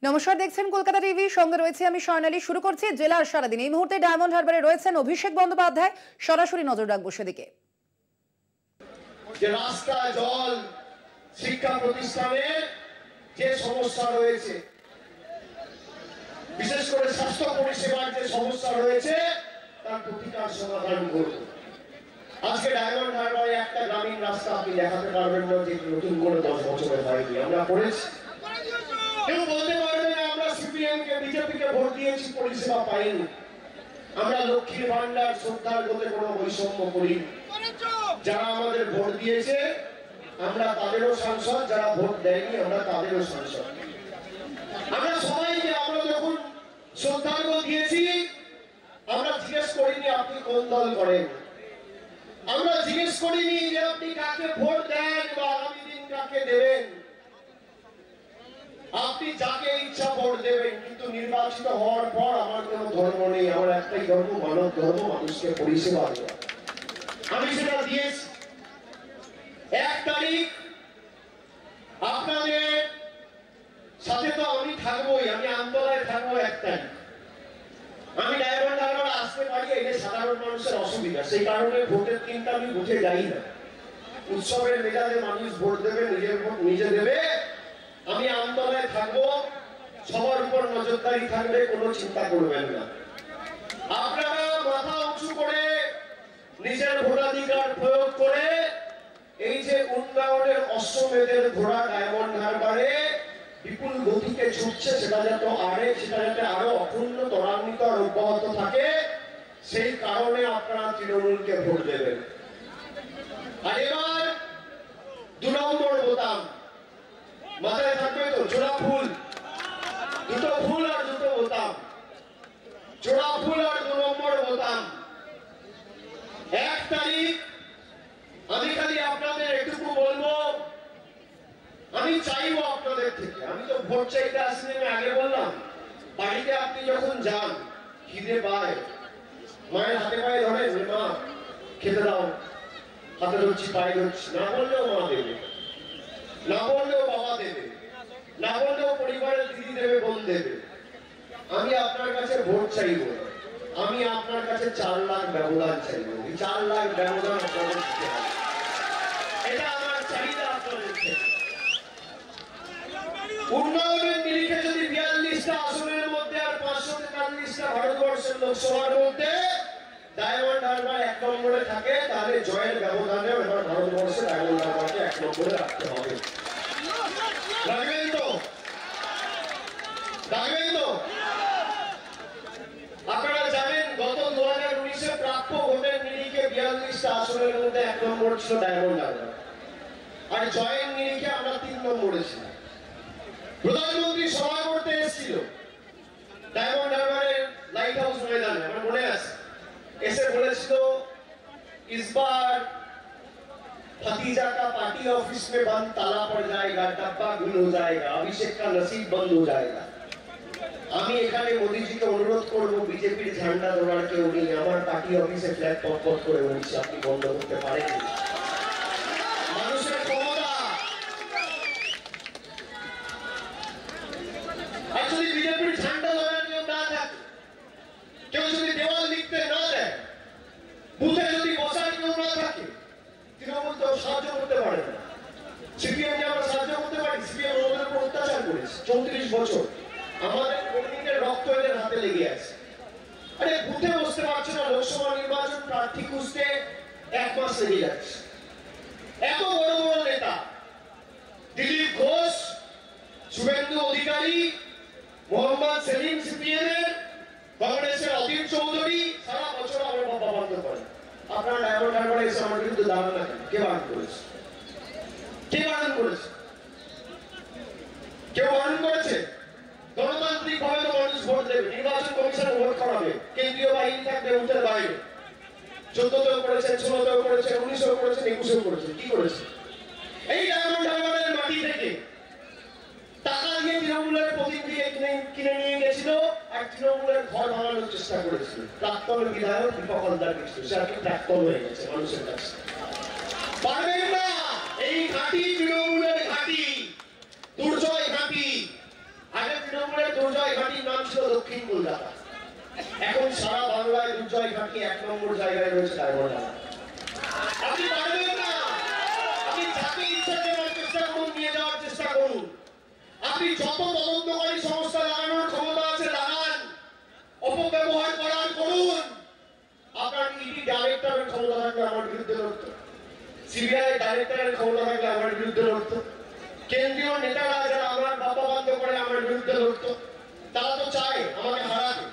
নমস্কার, দেখছেন কলকাতা টিভি, সঙ্গে রয়েছে আমি স্বর্ণালী। শুরু করছি জেলার সারাদিন। এই মুহূর্তে ডায়মন্ড হারবারে রয়েছেন অভিষেক বন্দ্যোপাধ্যায়। সরাসরি নজর রাখবো সেদিকে। যে রাস্তা, জল, শিক্ষা প্রতিষ্ঠানে যে সমস্যা রয়েছে, বিশেষ করে স্বাস্থ্য পরিষেবার যে সমস্যা রয়েছে, তার প্রতিকার সমাধান করব। আজকে ডায়মন্ড হারবারে একটা গ্রামীণ রাস্তা আপনি দেখাতে পারবেন না যে নতুন করে 10 বছরের হয়নি। আমরা করেছি। কেউ বলতে পারবে না আমরা সিপিএম কে, বিজেপি কে ভোট দিয়েছি, পরিষেবা পাইনি। আমরা লক্ষ্মীর ভান্ডার, শ্রদ্ধার বলে কোনো বৈষম্য করি। যারা আমাদের ভোট দিয়েছে আমরা তাদেরও সাংসদ, যারা ভোট দেয়নি আমরা তাদেরও সাংসদ। আমরা সবাইকে, আমরা যখন শ্রদ্ধার্ঘ দিয়েছি আমরা জিজ্ঞেস করিনি আপনি কোন দল করেন, আমরা জিজ্ঞেস করিনি যে আপনি কাকে ভোট দেন বা আগামী দিন কাকে দেবেন। আপনি যাকে ইচ্ছা ভোট দেবেন, কিন্তু নির্বাচিত হওয়ার পর আমার কোনো ধর্ম নেই, আমার একটাই ধর্ম, মানব ধর্ম, মানুষকে পরিষেবা দেওয়া। আমি সেটা দিয়েছি। 1 তারিখ আপনাদের সাথে তো আমি থাকবোই, আমি আন্দোলনে থাকবো। 1 তারিখ আমি ডায়মন্ড হারবার আসতে পারি, এটা সাধারণ মানুষের অসুবিধা, সেই কারণে ভোটের দিনটা আমি বুঝে যাই না। উৎসবের মেজাজে মানুষ ভোট দেবে, নিজের ভোট নিজে দেবে। আমি আন্দোলনে থাকবো, সবার উপর নজরদারি থাকবে, কোনো চিন্তা করবেন না। আপনারা মাথা উঁচু করে নিজের ভোটাধিকার প্রয়োগ করে এই যে উন্নয়নের অশ্বমেধের ঘোড়া ডায়মন্ড হারবারে বিপুল গতিতে ছুটছে, সেটা যাতে আরো অক্ষুণ্ণ ত্বরান্বিত আর অব্যাহত থাকে, সেই কারণে আপনারা তৃণমূলকে ভোট দেবেন। আর এবার 2 নম্বর বোতাম মাথায় থাকবে তো, জোড়া ফুল, 2টো ফুল আর 2টো বোতাম, জোড়া ফুল আর 2 নম্বর বোতাম। 1 তারিখ আমি খালি আপনাদের একটুকু বলবো, আমি চাইবো আপনাদের থেকে, আমি তো ভোট চাইতে আসিনি, আমি আগে বললাম। বাড়িতে আপনি যখন যান, খিদে পায়, মায়ের হাতে পায়ে ধরে, মা খেতে দাও, হাতে ধরছি, পায়ে ধরছি, না বললেও মা দেবে, না বললেও বাবা দেবে, না বললেও পরিবারের দিদি দেবে, বোন দেবে। আমি আপনার কাছে ভোট চাইবো, আমি আপনার কাছে 4 লাখ ব্যবধান চাইবো। 4 লাখ ব্যবধান আপনাদের দিতে হবে, এটা আমার চাহিদা আপনাদের থেকে। উন্নয়নের নিরিখে যদি 42টা আসনের মধ্যে আর 543টা ভারতবর্ষের লোকসভার মধ্যে ডায়মন্ড হারবার 1 নম্বরে থাকে, তাহলে জয়ের ব্যবধানে এবার ভারতবর্ষে ডায়মন্ড হারবারকে 1 নম্বরে রাখতে হবে। রাখবেন তো? রাখবেন তো? আপনারা জানেন গত 2019-এ প্রাপ্য ভোটের নিরিখে 42টা আসনের মধ্যে 1 নম্বর ছিল ডায়মন্ড হারবার, আর জয়ের নিরিখে আমরা 3 নম্বরে ছিলাম। প্রধানমন্ত্রী সভা করতে এসেছিল ডায়মন্ড হারবারের লাইট হাউস ময়দানে, আমার মনে আছে। এসে বলেছিল इस बार भतीजा का पार्टी ऑफिस में बंद ताला पड़ जाएगा, डब्बा गुल हो जाएगा, अभिषेक का नसीब बंद हो जाएगा। আমি এখানে মোদিজিকে অনুরোধ করবো, বিজেপির ঝান্ডা ধরার কেউ নেই, আমার পার্টি অফিসে ফ্ল্যাগ পট করে বলছি আপনি বন্ধ করতে পারেন। মানুষের ক্ষমতা। আর যদি বিজেপির ঝান্ডা ধরার কেউ না থাকে, কেউ যদি দেওয়াল লিখতে না দেয়, বুথে যদি বসার কেউ না থাকে, তৃণমূল তো সাহায্য করতে পারে না। সিপিএম কে আমরা সাহায্য করতে পারি? সিপিএম আমাদের উপর অত্যাচার করেছে 34 বছর, আমাদের কর্মীদের রক্ত এদের হাতে লেগে আছে। আরে বুথে বসতে পারছে না, লোকসভা নির্বাচন প্রার্থী খুঁজতে 1 মাস লেগে যাচ্ছে। এত বড় বড় নেতা, দিলীপ ঘোষ, শুভেন্দু অধিকারী, মোহাম্মদ সেলিম সিপিএমের, কংগ্রেসের অতীন চৌধুরী, সারা বছর আমার বাবা বন্ধ করে। আপনারা ডায়মন্ড হারবারে এসে আমার বিরুদ্ধে দাঁড়ান না কেন? কে বারণ করেছে? কে বারণ করেছে? কেউ বারণ করেছে? গণতান্ত্রিক ভাবে তো মানুষ ভোট দেবে, নির্বাচন কমিশন ভোট করাবে, কেন্দ্রীয় বাহিনী থাকবে উঠে বাইরে। 14তেও করেছেন, 16তেও করেছেন, 19এও করেছেন, 21এও করেছেন। কি করেছে? এই ডায়মন্ড হারবারের মাটি থেকে টাকা দিয়ে তৃণমূলের প্রতিনিধি কিনে নিয়ে গেছিল, আর তৃণমূলের ঘর ভাঙানোর চেষ্টা করেছিল। প্রাক্তন বিধায়ক দীপক হালদার গেছিল, সে আর কি প্রাক্তন হয়ে গেছে মানুষের কাছে। পারবেন না, এই ঘাঁটি তৃণমূলের ঘাঁটি, দুর্জয় ঘাঁটি। আগে তৃণমূলের দক্ষিণ কলকাতা। এখন সারা বাংলায় দুর্জয় ঘাটি 1 নম্বর জায়গায় রয়েছে ডায়মন্ড হারবার। আপনি পারবেন না, আপনি যাকে ইচ্ছা দেওয়ার চেষ্টা করুন, নিয়ে যাওয়ার চেষ্টা করুন। আপনি যত তদন্তকারী সংস্থা লাগানোর ক্ষমতা আছে লাগান, অপব্যবহার করার করুন। আপনার ইডি ডাইরেক্টরের ক্ষমতা থাকলে আমার বিরুদ্ধে লড়তো, সিবিআই ডাইরেক্টরের ক্ষমতা থাকলে আমার বিরুদ্ধে লড়তো, কেন্দ্রীয় নেতারা যারা আমার বাবা বন্ধ করে আমার বিরুদ্ধে লড়তো। তারা তো চায় আমাকে হারাতে,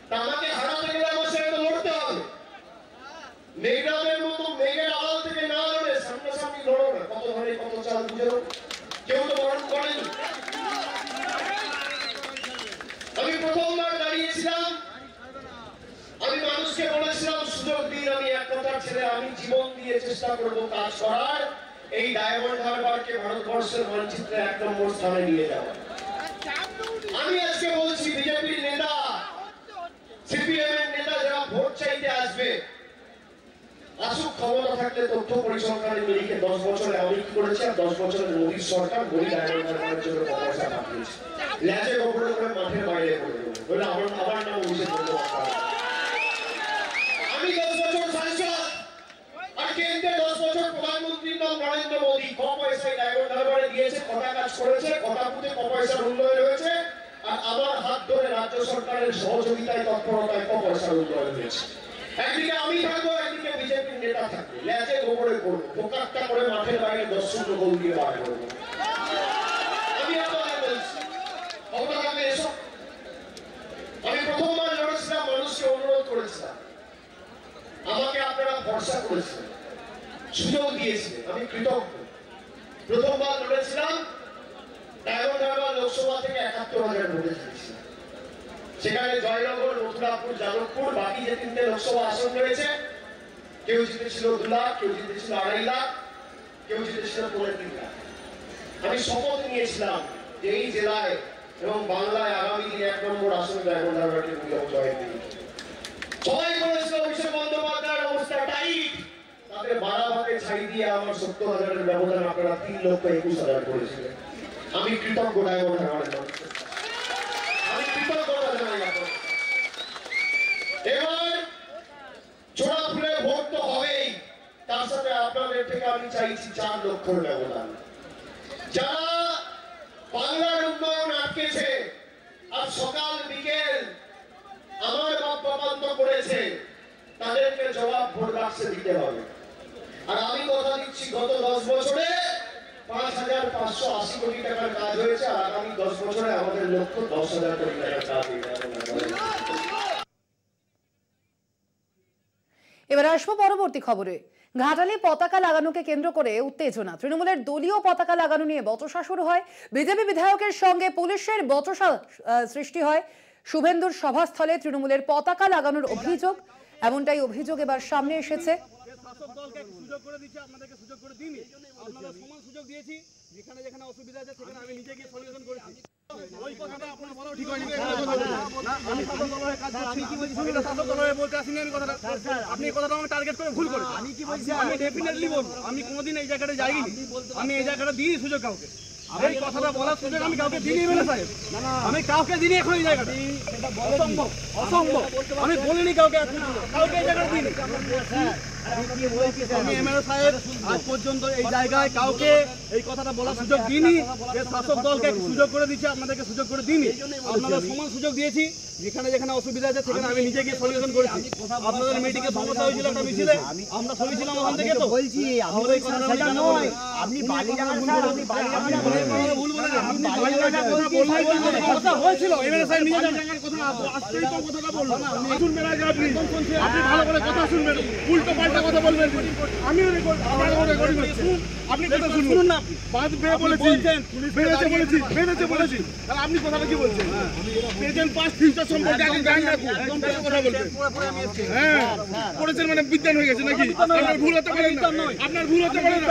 তা আমাকে হারাতে গেলে আমার সাথে লড়তে হবে। মেঘরামের মতো মেঘের আড়াল থেকে না লড়ে সামনাসামনি লড়ো না। কত ঘরে কত চাল বুঝে কেউ তো বরণ করেনি। আমি প্রথমবার দাঁড়িয়েছিলাম, আমি মানুষকে বলেছিলাম সুযোগ দিন, আমি এক কথার ছেলে, আমি জীবন দিয়ে চেষ্টা করব কাজ করার, এই ডায়মন্ড হারবারকে ভারতবর্ষের মানচিত্রে 1 নম্বর স্থানে নিয়ে যাওয়া। আমি আজকে বলছি বিজেপির নেতা, সিপিএম এর নেতা যারা ভোট চাইতে আসবে, আসুক, ক্ষমতা থাকলে তথ্য পরিসংখ্যানের নিরিখে 10 বছরে আমি কি করেছি আর 10 বছরের মোদীর সরকার বলি ডায়মন্ড হারবারের জন্য পয়সা পাঠিয়েছে। ল্যাজে গোপনে করে মাঠের বাইরে করে দেবো, বলে আমার নাম অভিষেক বন্দ্যোপাধ্যায়। আমি 10 বছর সাংসদ আর কেন্দ্রে 10 বছর প্রধানমন্ত্রীর নাম নরেন্দ্র মোদী। ক পয়সায় ডায়মন্ড হারবারে দিয়েছে, কটা কাজ করেছে, কটা বুথে ক পয়সার উন্নয়ন হয়েছে, আর আমার হাত ধরে রাজ্য সরকারের সহযোগিতায় তৎপরতায় ক পয়সার উন্নয়ন হয়েছে। একদিকে আমি থাকবো, একদিকে বিজেপির নেতা থাকবে, ল্যাজে গোবরে করবো, পোকাট্টা করে মাঠের বাইরে 10 গোল দিয়ে বার করবো। আমি আপনাদের বলছি, ক্ষমতা থাকলে এসো। আমি প্রথমবার লড়েছিলাম, মানুষকে অনুরোধ করেছিলাম, আমাকে আপনারা ভরসা করেছিলেন, সুযোগ দিয়েছিলেন, আমি কৃতজ্ঞ। প্রথমবার লড়েছিলাম, ডায়মন্ড হারবার লোকসভা থেকে ৭১,০০০ ভোটে জিতেছিলাম। সেখানে জয়নগর, মথুরাপুর, যাদবপুর, বাকি যে 3টে লোকসভা আসন রয়েছে, কেউ জিতেছিল 2 লাখ, কেউ জিতেছিল 2.5 লাখ, কেউ জিতেছিল 3 লাখ। আমি শপথ নিয়েছিলাম যে এই জেলায় এবং বাংলায় আগামী দিন 1 নম্বর আসনে ডায়মন্ড হারবারকে জয় দিই। সবাই বলেছিল অভিষেক বন্দ্যোপাধ্যায়ের অবস্থা টাইট, তাদের 12 ভাগে ছাই দিয়ে আমার 70,000-এর ব্যবধান আপনারা 3,21,000 করেছিলেন। আমি কৃতজ্ঞ ডায়মন্ড হারবারের মানুষকে, আমি কৃতজ্ঞতা জানাই আপনাদের। এবার ছোড়া ফুলে ভোট তো হবেই, তার সাথে আপনাদের থেকে আমি চাইছি 4 লক্ষের ব্যবধান। যারা বাংলার উন্নয়ন আটকেছে আর সকাল বিকেল আমার বাপ্পান্ত করেছে, তাদেরকে জবাব ভোট বাক্সে দিতে হবে। আর আমি কথা দিচ্ছি, গত 10 বছরে 5,580 কোটি টাকার কাজ হয়েছে, আর আগামী 10 বছরে আমাদের লক্ষ্য 10,000 কোটি টাকার কাজ হবে। এবার আসবো পরবর্তী খবরে। ঘাটালে পতাকা লাগানোকে কেন্দ্র করে উত্তেজনা। তৃণমূলের দলীয় পতাকা লাগানো নিয়ে বচসা শুরু হয়। বিজেপি বিধায়কের সঙ্গে পুলিশের বচসা সৃষ্টি হয়। শুভেন্দুর সভাস্থলে তৃণমূলের পতাকা লাগানোর অভিযোগ, এমনটাই অভিযোগ এবার সামনে এসেছে। যেখানে অসুবিধা আছে সেখানে আমি নিজে গিয়ে সলিউশন করেছি। ওই কথাটা আপনার বলা ঠিক হয়নি। আমি শাসক দলের কাজ করছি, শাসক দলের বলতে আসিনি আমি কথাটা। আপনি এই কথাটা আমাকে টার্গেট করে ভুল করেছেন। আমি কি বলছি, আমি ডেফিনেটলি বলবো, আমি কোনোদিন এই জায়গাটা যাইনি, আমি এই জায়গাটা দিই সুযোগ কাউকে। এই কথাটা বলার সুযোগ আমি কাউকে দিইনি বলে সাহেব, আমি কাউকে দিইনি এখন এই জায়গাটা। অসম্ভব, অসম্ভব, আমি বলিনি কাউকে, কাউকে এই জায়গাটা দিইনি। আমি এমএলএ সাহেব আজ পর্যন্ত এই জায়গায় কাউকে এই কথাটা বলার সুযোগ দিইনি যে শাসক দলকে সুযোগ করে দিচ্ছে, আপনাদেরকে সুযোগ করে দিইনি। আপনাদের সমান সুযোগ দিয়েছি, যেখানে অসুবিধা আছে সেখানে আমি নিজে গিয়ে সলিউশন করেছি। আপনাদের মিটিংয়ে সমস্যা হয়েছিল একটা মিছিলে, আমরা সরিয়েছিলাম ওখান থেকে। তো বলছি আমরা এই কথাটা নয়, আপনি বাড়ি যাবেন স্যার, আপনি বাড়ি যাবেন ভুল বলেন, আপনি বাড়ি যাবেন কথা বললেন, কথা হয়েছিল এমএলএ সাহেব নিজে জায়গার কথা আসতেই তো কথাটা বললাম। শুনবেন আগে, আপনি ভালো করে কথা শুনবেন, উল্টো পাল্টা কথা বলবেন। আমিও আপনি কথা শুনুন না, বাদ বেয়ে বলেছি, বেড়েছে বলেছি, তাহলে আপনি কথাটা কি বলছেন? প্রেজেন্ট পাস্ট ফিউচার সম্পর্কে আগে জ্ঞান রাখুন, কথা বলবেন। হ্যাঁ, পড়েছেন মানে বিজ্ঞান হয়ে গেছে নাকি? আপনার ভুল হতে পারে না, আপনার ভুল হতে পারে না,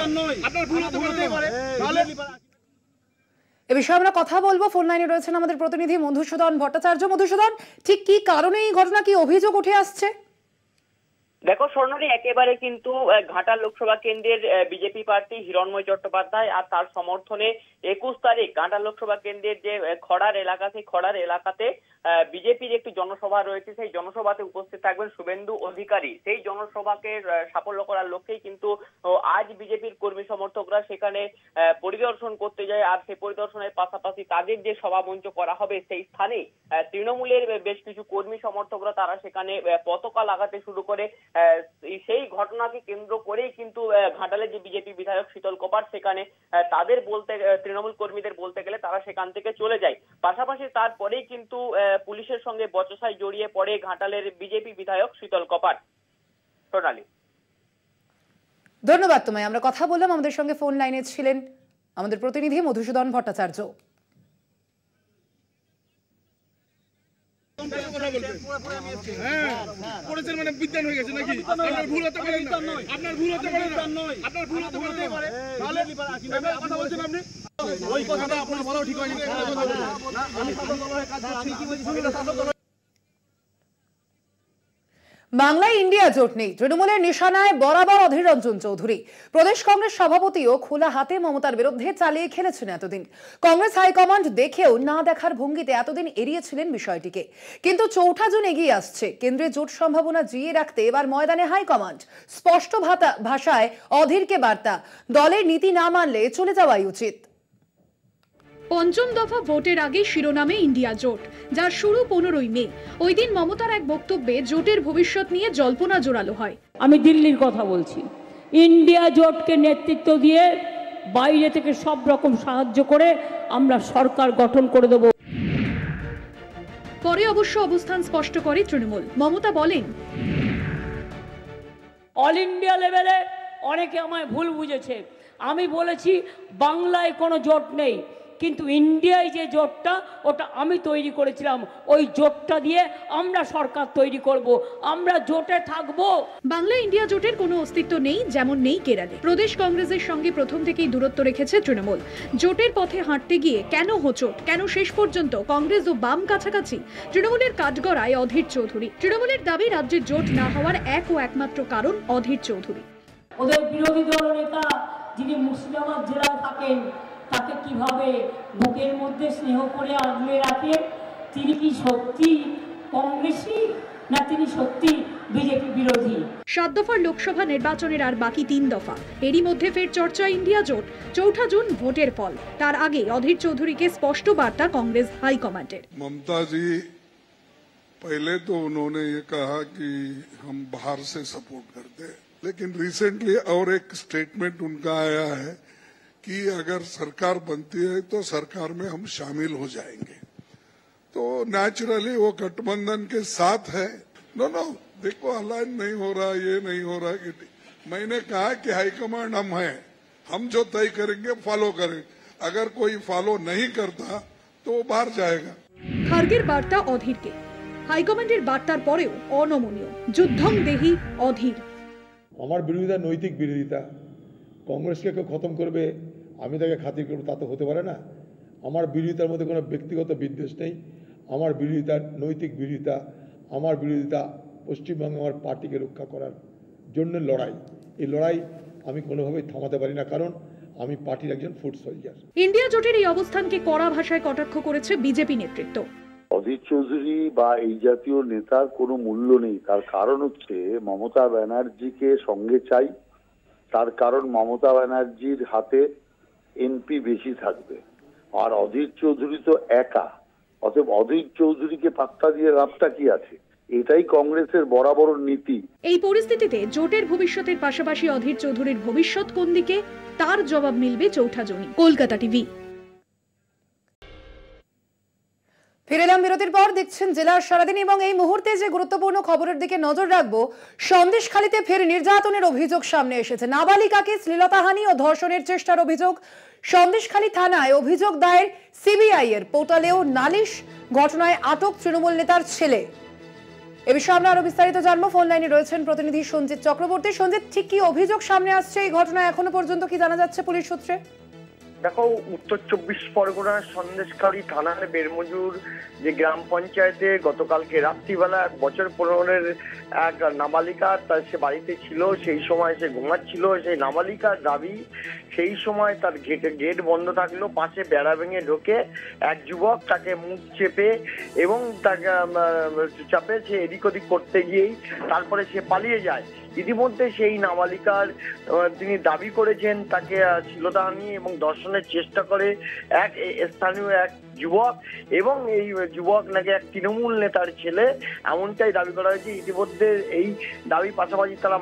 আপনার ভুল হতে পারে। তাহলে এ বিষয়ে আমরা কথা বলবো। ফোন লাইনে রয়েছেন আমাদের প্রতিনিধি মধুসূদন ভট্টাচার্য। মধুসূদন, ঠিক কি কারণে এই ঘটনা, কি অভিযোগ উঠে আসছে? দেখো স্বর্ণালী, একেবারে কিন্তু ঘাটাল লোকসভা কেন্দ্রের বিজেপি প্রার্থী হিরণময় চট্টোপাধ্যায় আর তার সমর্থনে 21 তারিখ ঘাটাল লোকসভা কেন্দ্রের যে খড়ার এলাকা, সেই খড়ার এলাকাতে বিজেপির একটি জনসভা রয়েছে। সেই জনসভাতে উপস্থিত থাকবেন শুভেন্দু অধিকারী। সেই জনসভাকে সাফল্য করার লক্ষ্যেই কিন্তু আজ বিজেপির কর্মী সমর্থকরা সেখানে পরিদর্শন করতে যায়। আর সেই পরিদর্শনের পাশাপাশি তাদের যে সভামঞ্চ করা হবে সেই স্থানে তৃণমূলের বেশ কিছু কর্মী সমর্থকরা তারা সেখানে পতাকা লাগাতে শুরু করে। সেই ঘটনাকে কেন্দ্র করেই কিন্তু ঘাটালের যে বিজেপি বিধায়ক শীতল কপাট সেখানে তাদের তৃণমূল কর্মীদের বলতে গেলে তারা সেখান থেকে চলে যায়। পাশাপাশি তারপরেই কিন্তু পুলিশের সঙ্গে বচসায় জড়িয়ে পড়ে ঘাটালের বিজেপি বিধায়ক শীতল কপাট। সোনালী, ধন্যবাদ তোমায়। আমরা কথা বললাম, আমাদের সঙ্গে ফোন লাইনে ছিলেন আমাদের প্রতিনিধি মধুসূদন ভট্টাচার্য। বিজ্ঞান হয়ে গেছে নাকি? আপনার ভুল হতে পারে না, আপনার ভুল হতে পারে না, আপনার ভুল হতে পারে না। কথা বলছেন আপনি, ওই কথাটা আপনার বলাও ঠিক হয়নি। বাংলায় ইন্ডিয়া জোট নেই, তৃণমূলের নিশানায় বরাবর অধীর রঞ্জন চৌধুরী। প্রদেশ কংগ্রেস সভাপতিও খোলা হাতে মমতার বিরুদ্ধে চালিয়ে খেলেছেন এতদিন। কংগ্রেস হাইকমান্ড দেখেও না দেখার ভঙ্গিতে এতদিন এড়িয়েছিলেন বিষয়টিকে, কিন্তু চৌঠা জুন এগিয়ে আসছে। কেন্দ্রে জোট সম্ভাবনা জিইয়ে রাখতে এবার ময়দানে হাইকমান্ড। স্পষ্ট ভাষায় অধীরকে বার্তা, দলের নীতি না মানলে চলে যাওয়াই উচিত। পঞ্চম দফা ভোটের আগে শিরোনামে ইন্ডিয়া জোট, যার শুরু 15ই মে। ওই দিন মমতার এক বক্তব্যে জোটের ভবিষ্যৎ নিয়ে জল্পনা জোরালো হয়। আমি দিল্লির কথা বলছি, ইন্ডিয়া জোটকে নেতৃত্ব দিয়ে বাইরে থেকে সব রকম সাহায্য করে আমরা সরকার গঠন করে দেব। পরে অবশ্য অবস্থান স্পষ্ট করে তৃণমূল। মমতা বলেন, অল ইন্ডিয়া লেভেলে অনেকে আমায় ভুল বুঝেছে। আমি বলেছি বাংলায় কোনো জোট নেই, কিন্তু ইন্ডিয়ায় যে জোটটা ওটা আমি তৈরি করেছিলাম। ওই জোটটা দিয়ে আমরা সরকার তৈরি করব, আমরা জোটে থাকবো। বাংলা ইন্ডিয়া জোটের কোনো অস্তিত্ব নেই, যেমন নেই কেরালে। প্রদেশ কংগ্রেসের সঙ্গে প্রথম থেকেই দূরত্ব রেখেছে তৃণমূল। জোটের পথে হাঁটতে গিয়ে কেন হোঁচট, কেন শেষ পর্যন্ত কংগ্রেস ও বাম কাছাকাছি? তৃণমূলের কাঠগড়ায় অধীর চৌধুরী। তৃণমূলের দাবি রাজ্যের জোট না হওয়ার এক ও একমাত্র কারণ অধীর চৌধুরী। ওদের বিরোধী দল নেতা যিনি মুর্শিদাবাদ জেলায় থাকেন, তাকে কিভাবে বুকের মধ্যে স্নেহ করে আগলে রাখে? তিনি কি সত্যি কংগ্রেসী, না তিনি সত্যি বিজেপি বিরোধী? 7 দফার লোকসভা নির্বাচনের আর বাকি 3 দফা। এরই মধ্যে ফের চর্চা ইন্ডিয়া জোট। 4 জুন ভোটের ফল, তার আগে অধীর চৌধুরীকে স্পষ্ট বার্তা কংগ্রেস হাইকমান্ডের। ममता जी पहले तो उन्होंने ये कहा कि हम बाहर से सपोर्ट करते हैं, लेकिन रिसेंटली और एक स्टेटमेंट उनका आया है कि अगर सरकार बनती है तो सरकार में हम शामिल हो जाएंगे। तो नेचुरली वो गठबंधन के साथ है। नो देखो, अलाइन नहीं हो रहा, ये नहीं हो रहा। मैंने कहा कि हाईकमांड हम हैं, हम जो तय करेंगे फॉलो करेंगे। अगर कोई फॉलो नहीं करता तो वो बाहर जाएगा। খার্গের বার্তা অধীরকে। হাইকমান্ডের বার্তার পরেও অনমনীয়। যুদ্ধং দেহি অধীর। আমার বিরোধিতা নৈতিক বিরোধিতা। কংগ্রেসকে কেউ খতম করবে, আমি তাকে খাতির করবো, তা তো হতে পারে না। আমার বিরোধিতার মধ্যে কোনো ব্যক্তিগত বিদ্বেষ নেই। আমার বিরোধিতা নৈতিক বিরোধিতা। আমার বিরোধিতা পশ্চিমবঙ্গে আমার পার্টিকে রক্ষা করার জন্য লড়াই। এই লড়াই আমি কোনোভাবেই থামাতে পারি না, কারণ আমি পার্টির একজন ফুড সোলজার। ইন্ডিয়া জোটের এই অবস্থানকে কড়া ভাষায় কটাক্ষ করেছে বিজেপি নেতৃত্ব। অধীর চৌধুরী বা এই জাতীয় নেতার কোনো মূল্য নেই। তার কারণ হচ্ছে মমতা ব্যানার্জিকে সঙ্গে চাই। তার কারণ মমতা ব্যানার্জির হাতে এমপি বেশি থাকবে, আর অধীর চৌধুরী তো একা। অতএব অধীর চৌধুরীকে পাত্তা দিয়ে লাভটা কি আছে? এটাই কংগ্রেসের বরাবর নীতি। এই পরিস্থিতিতে জোটের ভবিষ্যতের পাশাপাশি অধীর চৌধুরীর ভবিষ্যৎ কোন দিকে, তার জবাব মিলবে 4 জুন। কলকাতা টিভি। ফিরে এলাম বিরতির পর। দেখছেন জেলার সারাদিন এবং এই মুহূর্তে যে গুরুত্বপূর্ণ খবরের দিকে নজর রাখবো। সন্দেশখালীতে ফের নির্যাতনের অভিযোগ সামনে এসেছে। নাবালিকাকে শ্লীলতাহানি ও ধর্ষণের চেষ্টার অভিযোগ। সন্দেশখালী থানায় অভিযোগ দায়ের সিবিআই এর পোর্টালেও নালিশ। ঘটনায় আটক তৃণমূল নেতার ছেলে। এ বিষয়ে আমরা আরো বিস্তারিত জানবো। ফোন লাইনে রয়েছেন প্রতিনিধি সঞ্জিত চক্রবর্তী। সঞ্জিত, ঠিক কি অভিযোগ সামনে আসছে এই ঘটনায় এখনো পর্যন্ত কি জানা যাচ্ছে পুলিশ সূত্রে? দেখো, উত্তর 24 পরগনার সন্দেশখালী থানার বেরমজুর যে গ্রাম পঞ্চায়েতে গতকালকে রাত্রিবেলা 1 বছর 15-এর এক নাবালিকা তার সে বাড়িতে ছিল, সেই সময় সে ঘুমাচ্ছিল। সেই নাবালিকার দাবি সেই সময় তার গেট বন্ধ থাকলো, পাশে বেড়া ভেঙে ঢোকে এক যুবক তাকে মুখ চেপে এবং তাকে চাপে সে এদিক ওদিক করতে গিয়েই তারপরে সে পালিয়ে যায়। ইতিমধ্যে সেই নাবালিকার তিনি দাবি করেছেন তাকে শ্লীলতাহানি এবং ধর্ষণের চেষ্টা করে এক স্থানীয় এক যুবক, এবং এই যুবক নাকি এক তৃণমূল নেতার ছেলে, এমনটাই দাবি করা হয়েছে। ইতিমধ্যে এই দাবি পাশাপাশি তারা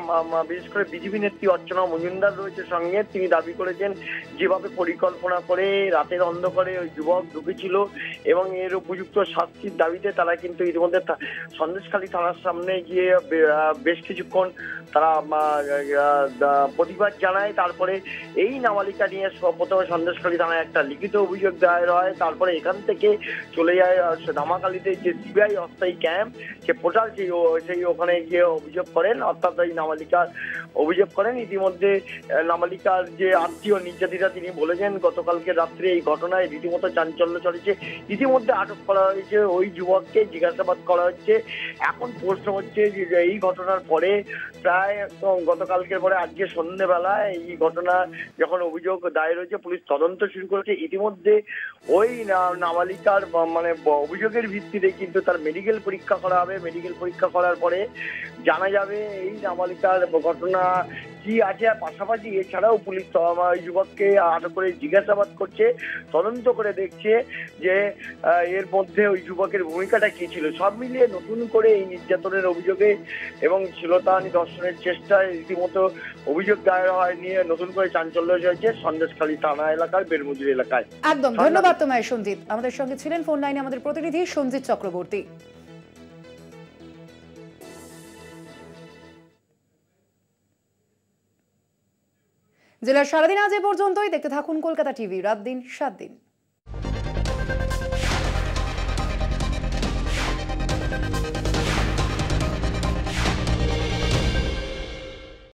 বিশেষ করে বিজেপি নেত্রী অর্চনা মজুমদার রয়েছে সঙ্গে, তিনি দাবি করেছেন যেভাবে পরিকল্পনা করে রাতের অন্ধকারে ওই যুবক ঢুকেছিল এবং এর উপযুক্ত শাস্তির দাবিতে তারা কিন্তু ইতিমধ্যে সন্দেশখালী থানার সামনে গিয়ে বেশ কিছুক্ষণ তারা প্রতিবাদ জানায়। তারপরে এই নাবালিকা নিয়ে প্রথমে সন্দেশখালী থানায় একটা লিখিত অভিযোগ দায়ের হয়, তারপরে এখান থেকে চলে যায় ধামাখালীতে যে সিবিআই অস্থায়ী ক্যাম্প, সে পোর্টাল সেই ওখানে গিয়ে অভিযোগ করেন, অর্থাৎ এই নাবালিকার অভিযোগ করেন। ইতিমধ্যে নাবালিকার যে আত্মীয় নির্যাতিতা তিনি বলেছেন গতকালকে রাত্রে এই ঘটনায় রীতিমতো চাঞ্চল্য চলেছে। ইতিমধ্যে আটক করা হয়েছে ওই যুবককে, জিজ্ঞাসাবাদ করা হচ্ছে। এখন প্রশ্ন হচ্ছে যে এই ঘটনার পরে প্রায় গতকালকের পরে আজকে সন্ধ্যেবেলায় এই ঘটনা যখন অভিযোগ দায়ের হয়েছে, পুলিশ তদন্ত শুরু করেছে। ইতিমধ্যে ওই নাবালিকার মানে অভিযোগের ভিত্তিতে কিন্তু তার মেডিকেল পরীক্ষা করা হবে। মেডিকেল পরীক্ষা করার পরে জানা যাবে এই নাবালিকার ঘটনা কি আছে। আর পাশাপাশি এছাড়াও পুলিশ যুবককে আটক করে জিজ্ঞাসাবাদ করছে, তদন্ত করে দেখছে যে এর মধ্যে ওই যুবকের ভূমিকাটা কি ছিল। সব মিলিয়ে নতুন করে এই নির্যাতনের অভিযোগে এবং শ্লীলতাহানি ধর্ষণের চেষ্টায় রীতিমতো অভিযোগ দায়ের হয় নিয়ে নতুন করে চাঞ্চল্য হয়েছে সন্দেশখালী থানা এলাকার বেরমুজুর এলাকায়। একদম ধন্যবাদ তোমায় সঞ্জিত। আমাদের সঙ্গে ছিলেন ফোন লাইনে আমাদের প্রতিনিধি সঞ্জিত চক্রবর্তী। জেলার সারাদিন আজ এ পর্যন্তই। দেখতে থাকুন কলকাতা টিভি, রাত দিন 7 দিন।